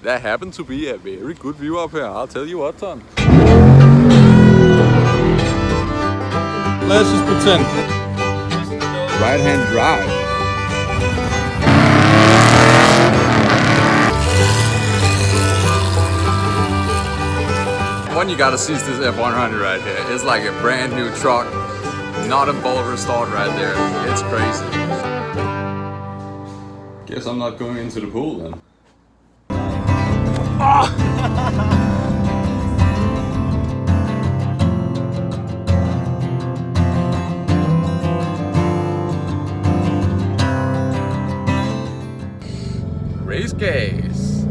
There happened to be a very good view up here, I'll tell you what, Ton. Let's just pretend. Right-hand drive. One you gotta see is this F100 right here. It's like a brand new truck, not a bolt restored right there. It's crazy. Guess I'm not going into the pool then. Race case.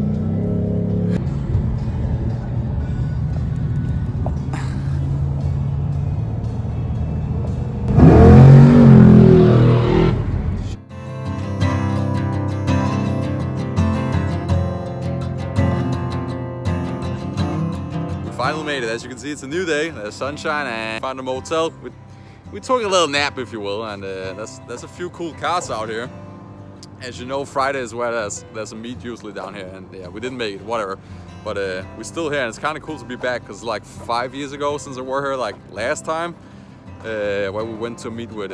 Finally made it. As you can see, it's a new day. There's sunshine and found a motel. We took a little nap, if you will, and there's a few cool cars out here. As you know, Friday is where there's a meet usually down here, and yeah, we didn't make it, whatever. But we're still here, and it's kind of cool to be back, because like 5 years ago since I were here, like last time, where we went to meet with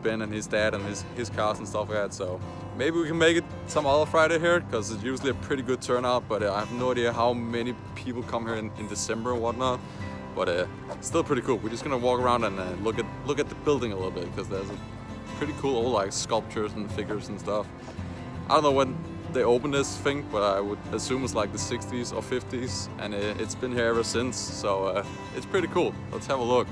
Ben and his dad and his cars and stuff like that. So maybe we can make it some other Friday here, because it's usually a pretty good turnout, but I have no idea how many people come here in December and whatnot. But still pretty cool. We're just gonna walk around and look at the building a little bit, because there's a pretty cool old like sculptures and figures and stuff. I don't know when they opened this thing, but I would assume it's like the 60s or 50s, and it's been here ever since, so it's pretty cool. Let's have a look.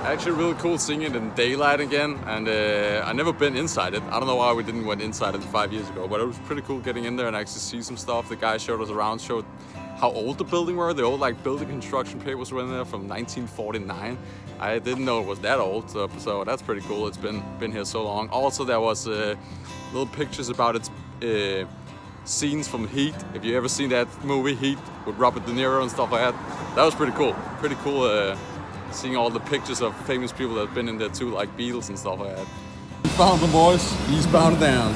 Actually really cool seeing it in daylight again, and I never been inside it. I don't know why we didn't went inside it 5 years ago, but it was pretty cool getting in there and actually see some stuff. The guy showed us around, showed how old the building were. The old like building construction papers were in there from 1949. I didn't know it was that old, so that's pretty cool. It's been here so long. Also, there was little pictures about its scenes from Heat. If you ever seen that movie Heat with Robert De Niro and stuff like that, that was pretty cool. Pretty cool seeing all the pictures of famous people that have been in there too, like Beatles and stuff like that. We found the boys. He's bound down.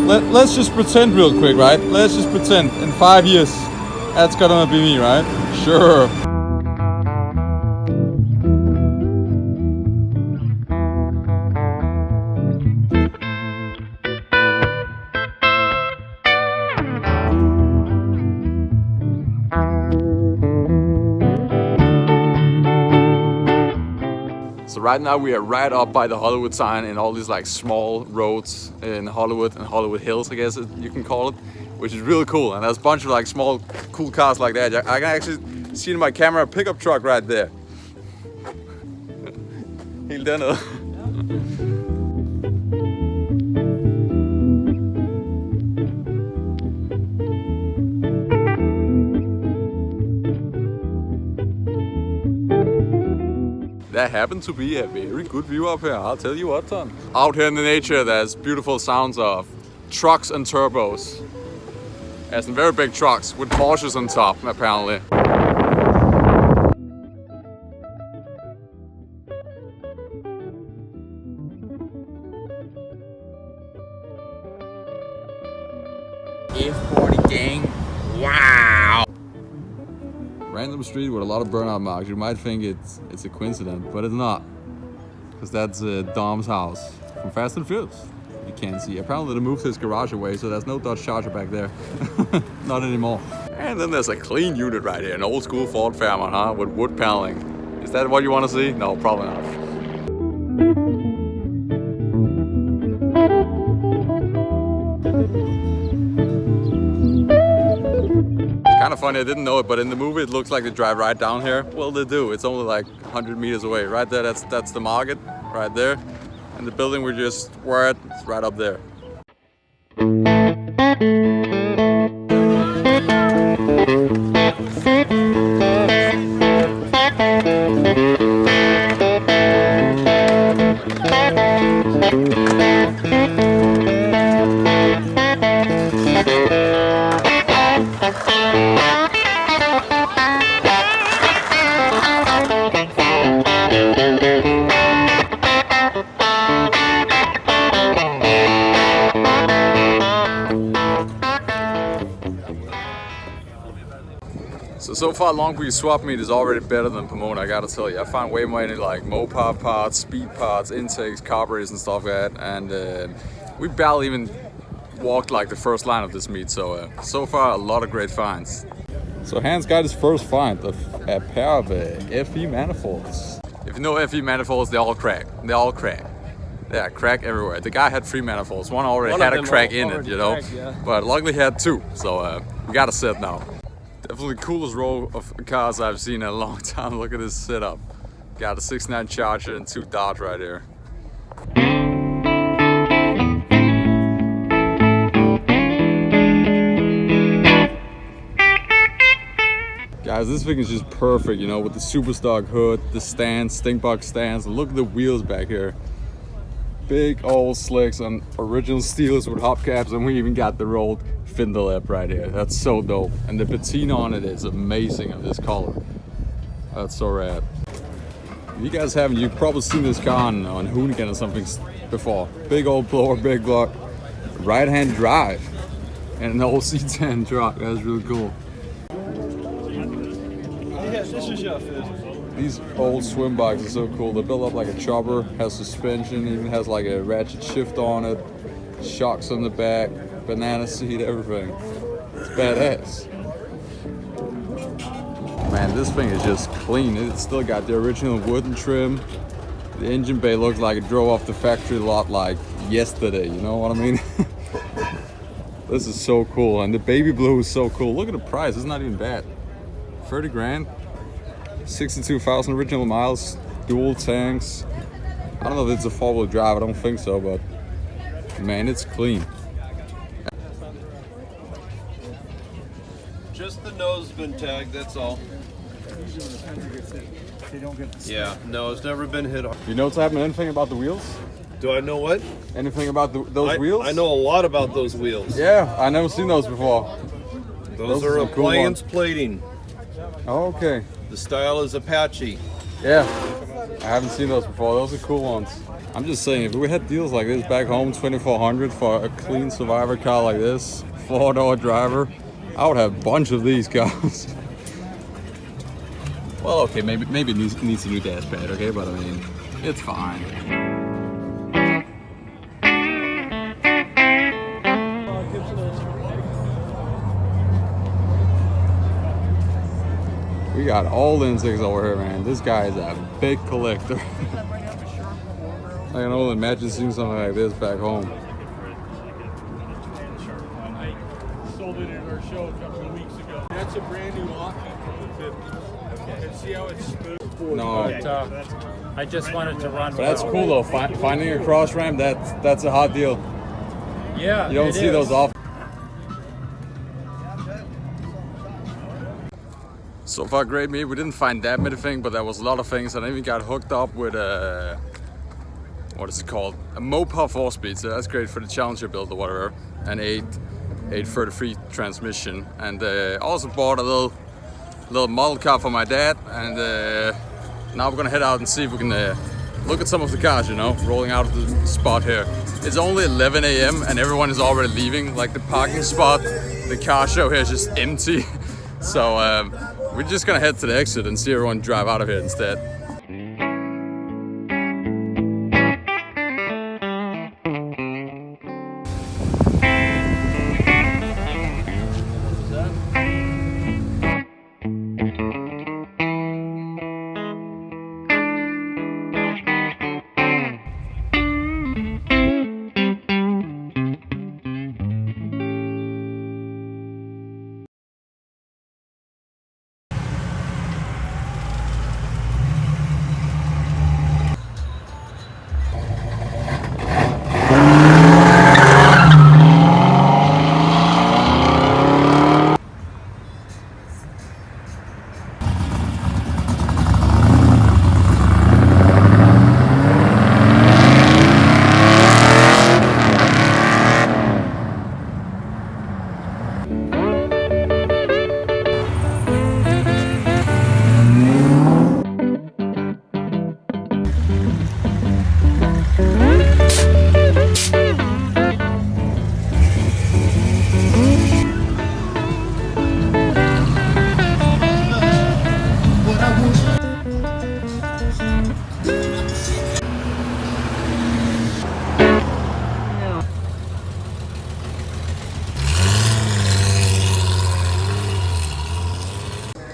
Let's just pretend real quick, right? Let's just pretend in 5 years that's gonna be me, right? Sure. So right now we are right up by the Hollywood sign and all these like small roads in Hollywood and Hollywood Hills, I guess you can call it, which is really cool. And there's a bunch of like small cool cars like that. I can actually see in my camera a pickup truck right there. Helt dernede. There happened to be a very good view up here, I'll tell you what, Ton. Out here in the nature, there's beautiful sounds of trucks and turbos. There's some very big trucks with Porsches on top, apparently. F40 gang, wow! Random street with a lot of burnout marks. You might think it's a coincidence, but it's not, because that's Dom's house from Fast and Furious. You can't see. Apparently they moved his garage away, so there's no Dodge Charger back there. Not anymore. And then there's a clean unit right here, an old school Ford Fairmont, huh, with wood paneling. Is that what you want to see? No, probably not. Kind of funny, I didn't know it, but in the movie it looks like they drive right down here. Well, they do. It's only like 100 meters away. Right there, that's the market, right there. And the building we just were at is right up there. So far Long Beach swap meet is already better than Pomona, I gotta tell you. I found way more like Mopar parts, speed parts, intakes, carburetors and stuff like that. And we barely even walked like the first line of this meet. So far a lot of great finds. So Hans got his first find of a pair of FE manifolds. If you know FE manifolds, they all crack. They all crack. Yeah, crack everywhere. The guy had 3 manifolds. One already had a crack in it, you know. Cracked, yeah. But luckily he had 2, so we got a set now. Definitely the coolest row of cars I've seen in a long time. Look at this setup. Got a 6.9 Charger and 2 Dodge right here. Guys, this thing is just perfect, you know, with the Superstock hood, the stands, Stinkbox stands. Look at the wheels back here. Big old slicks on original steelers with hubcaps, and we even got the rolled fender lip right here. That's so dope. And the patina on it is amazing of this color. That's so rad. If you guys haven't, you've probably seen this car on Hoonigan or something before. Big old blower, big block, right-hand drive, and an old C10 truck. That's really cool. These old swim bikes are so cool. They're built up like a chopper, has suspension, even has like a ratchet shift on it, shocks on the back, banana seat, everything. It's badass. Man, this thing is just clean. It's still got the original wooden trim. The engine bay looks like it drove off the factory lot like yesterday, you know what I mean? This is so cool, and the baby blue is so cool. Look at the price, it's not even bad. 30 grand. 62,000 original miles, dual tanks. I don't know if it's a 4-wheel drive, I don't think so, but man, it's clean. Just the nose has been tagged, that's all. Yeah, no, it's never been hit. You know anything about the wheels? Do I know what? Anything about those wheels? I know a lot about those wheels. Yeah, I never seen those before. Those are appliance plating. Oh, okay. The style is Apache. Yeah, I haven't seen those before. Those are cool ones. I'm just saying, if we had deals like this back home, $2,400 for a clean Survivor car like this, 4-door driver, I would have a bunch of these cars. Well, okay, maybe it needs a new dash pad, okay, but I mean, it's fine. We got all the intakes over here, man. This guy is a big collector. I can only imagine seeing something like this back home. I sold it at our show a couple of weeks ago. That's a brand new offset from the 50s. Okay. And see how it's smooth? No. But, I just wanted to run. But that's cool though. Finding a cross ramp, that's a hot deal. Yeah. You don't see those often. So far, great meet. We didn't find that many things, but there was a lot of things. And I even got hooked up with a, what is it called? A Mopar 4-speed. So that's great for the Challenger build or whatever. An 833 transmission. And also bought a little model car for my dad. And now we're gonna head out and see if we can look at some of the cars, you know, rolling out of the spot here. It's only 11 a.m. and everyone is already leaving. Like the parking spot, the car show here is just empty. So we're just gonna head to the exit and see everyone drive out of here instead.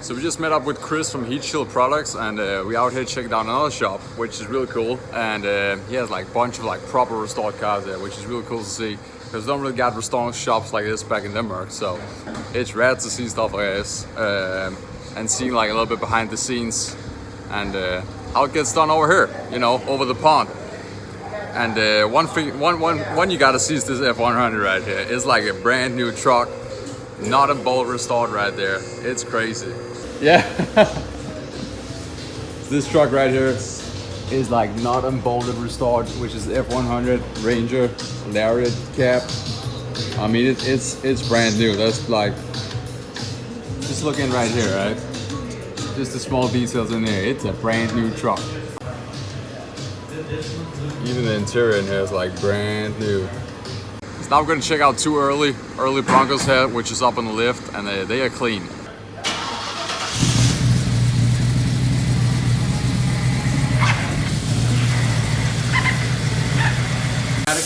So we just met up with Chris from Heat Shield Products, and we out here checking out another shop, which is really cool. And he has like a bunch of like proper restored cars there, which is really cool to see. Because we don't really got restoring shops like this back in Denmark, so it's rad to see stuff like this and seeing like a little bit behind the scenes and how it gets done over here, you know, over the pond. And one you gotta see is this F100 right here. It's like a brand new truck, not a bolt restored right there. It's crazy. Yeah. This truck right here is like not unbolted restored, which is F100 Ranger Lariat cap. I mean it's brand new. That's like, just looking right here, right? Just the small details in there. It's a brand new truck. Even the interior in here is like brand new. So now we're gonna check out two early Broncos here, which is up on the lift, and they are clean.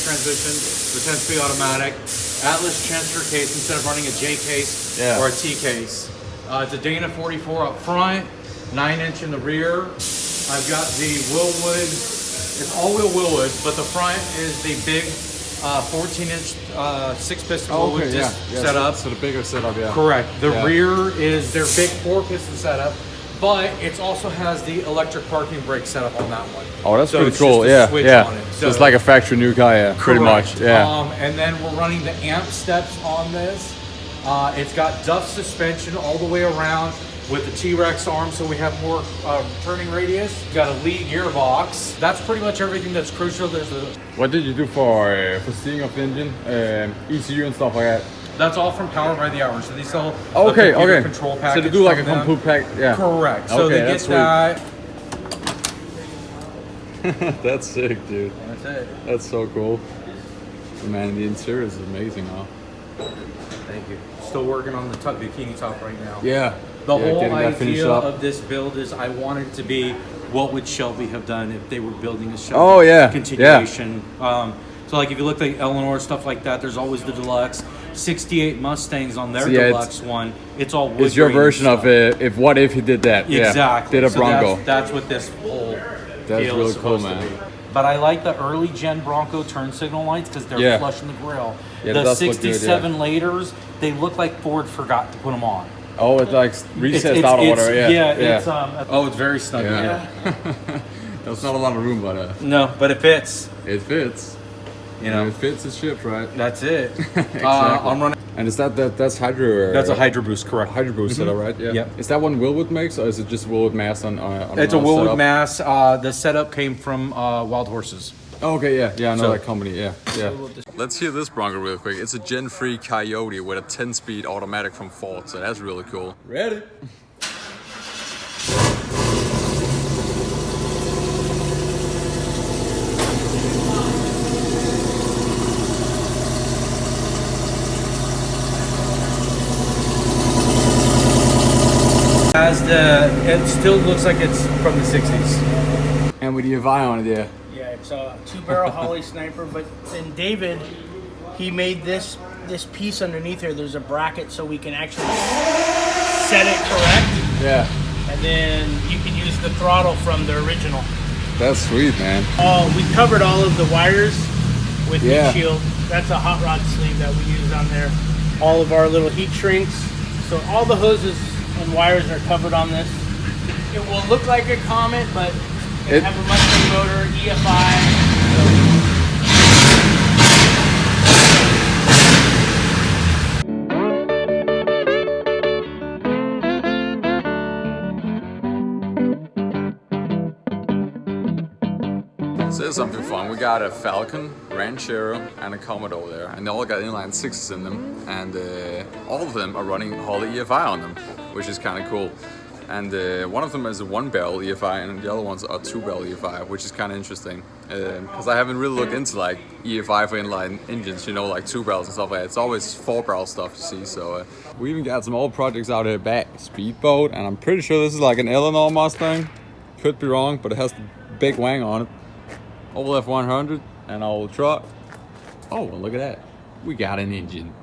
Transmission, the 10-speed automatic, Atlas transfer case instead of running a J case or a T case. It's a Dana 44 up front, 9-inch in the rear. I've got the Willwood, it's all-wheel Willwood, but the front is the big 14-inch 6-piston Willwood disc setup. So the bigger setup, yeah. Correct. The rear is their big 4-piston setup. But it also has the electric parking brake setup on that one. Oh, that's so pretty cool. Yeah, yeah. So it's like a factory new car, yeah. Pretty much, yeah. And then we're running the amp steps on this. It's got Duff suspension all the way around with the T-Rex arm, so we have more turning radius. We've got a lead gearbox. That's pretty much everything that's crucial. What did you do for seeing of the engine, ECU and stuff like that? That's all from Power by the Hour. So these sell okay. control package. So they do like a complete pack, yeah. Correct. So they get that. That's sick, dude. That's it. That's so cool. Man, the interior is amazing, huh? Thank you. Still working on the bikini top right now. Yeah. The whole idea of this build is I wanted it to be what would Shelby have done if they were building a Shelby continuation. Yeah. So like if you look at Eleanor, stuff like that, there's always the deluxe. 68 Mustangs on their deluxe one. It's all wood. It's your version of it. What if he did that? Exactly. Did a Bronco. That's what this whole That's feel really is cool, supposed man. to be. But I like the early gen Bronco turn signal lights because they're flush in the grill. Yeah, the 67 laters, they look like Ford forgot to put them on. Oh, it's like recessed out or whatever. It's it's very snug. Yeah. There's not a lot of room, but no, but it fits. It fits. You know, it fits. It's shipped, right? That's it. Exactly. I'm running. And is that's Hydro? That's a Hydro Boost, correct? Hydro Boost setup, right? Yeah. Yep. Is that one Willwood makes, or is it just Willwood Mass on? It's a Willwood Mass. The setup came from Wild Horses. Oh, okay, yeah, I know that company. Yeah. Let's hear this Bronco real quick. It's a Gen 3 Coyote with a 10-speed automatic from Ford, so that's really cool. Ready? It still looks like it's from the 60s. And with the EFI on it, yeah. Yeah, it's a 2-barrel Holly Sniper, but then David, he made this piece underneath here. There's a bracket so we can actually set it correct. Yeah. And then you can use the throttle from the original. That's sweet, man. We covered all of the wires with heat shield. That's a hot rod sleeve that we use on there. All of our little heat shrinks. So all the hoses and wires are covered on this. It will look like a Comet, but it have a Mustang motor, EFI. So here's something fun. We got a Falcon, Ranchero, and a Commodore there, and they all got inline 6s in them, and all of them are running Holley EFI on them, which is kind of cool. And one of them is a 1-barrel EFI, and the other ones are 2-barrel EFI, which is kind of interesting. Because I haven't really looked into like EFI for inline engines, you know, like 2-barrels and stuff like that. It's always 4-barrel stuff you see. So we even got some old projects out here back. Speedboat, and I'm pretty sure this is like an Eleanor Mustang. Could be wrong, but it has the big wang on it. Old F100 and old truck. Oh, well, look at that. We got an engine.